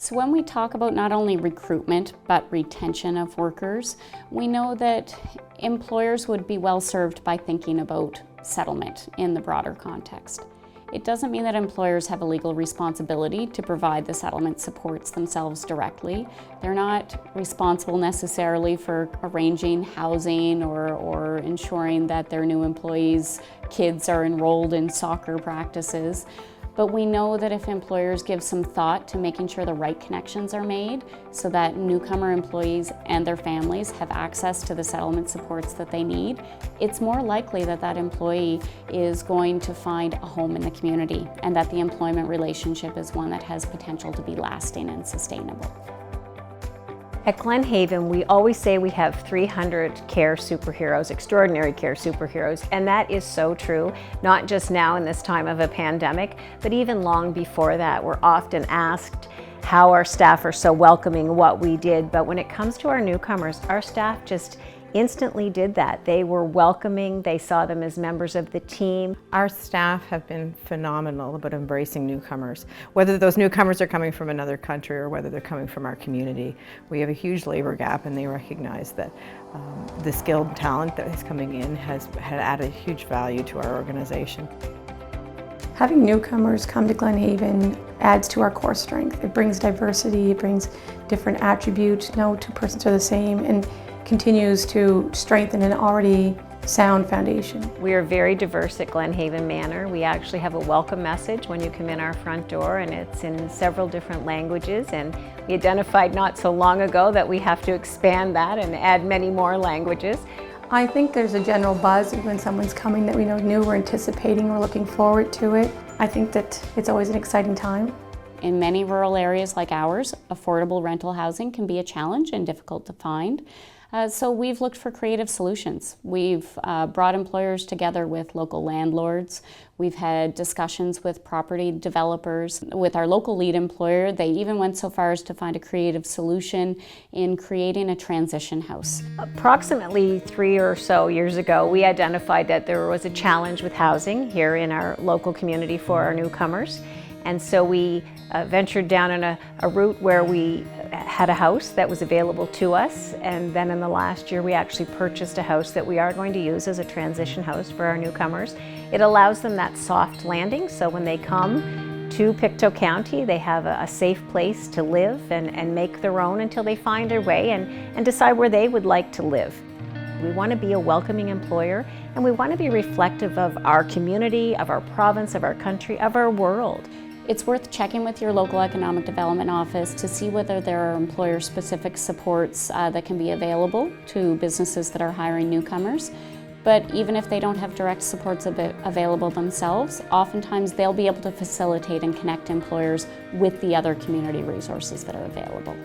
So when we talk about not only recruitment, but retention of workers, we know that employers would be well served by thinking about settlement in the broader context. It doesn't mean that employers have a legal responsibility to provide the settlement supports themselves directly. They're not responsible necessarily for arranging housing or ensuring that their new employees' kids are enrolled in soccer practices. But we know that if employers give some thought to making sure the right connections are made so that newcomer employees and their families have access to the settlement supports that they need, it's more likely that that employee is going to find a home in the community and that the employment relationship is one that has potential to be lasting and sustainable. At Glen Haven, we always say we have 300 care superheroes, extraordinary care superheroes, and that is so true, not just now in this time of a pandemic, but even long before that. We're often asked how our staff are so welcoming, what we did, but when it comes to our newcomers, our staff just instantly did that. They were welcoming, they saw them as members of the team. Our staff have been phenomenal about embracing newcomers. Whether those newcomers are coming from another country or whether they're coming from our community, we have a huge labor gap, and they recognize that the skilled talent that is coming in had added huge value to our organization. Having newcomers come to Glen Haven adds to our core strength. It brings diversity, it brings different attributes. No two persons are the same, and continues to strengthen an already sound foundation. We are very diverse at Glen Haven Manor. We actually have a welcome message when you come in our front door, and it's in several different languages, and we identified not so long ago that we have to expand that and add many more languages. I think there's a general buzz when someone's coming that we know new, we're anticipating, we're looking forward to it. I think that it's always an exciting time. In many rural areas like ours, affordable rental housing can be a challenge and difficult to find. So we've looked for creative solutions. We've brought employers together with local landlords. We've had discussions with property developers. With our local lead employer, they even went so far as to find a creative solution in creating a transition house. Approximately 3 or so years ago, we identified that there was a challenge with housing here in our local community for our newcomers. And so we ventured down on a route where we had a house that was available to us, and then in the last year we actually purchased a house that we are going to use as a transition house for our newcomers. It allows them that soft landing, so when they come to Pictou County they have a safe place to live and make their own until they find their way and decide where they would like to live. We want to be a welcoming employer, and we want to be reflective of our community, of our province, of our country, of our world. It's worth checking with your local economic development office to see whether there are employer-specific supports that can be available to businesses that are hiring newcomers. But even if they don't have direct supports available themselves, oftentimes they'll be able to facilitate and connect employers with the other community resources that are available.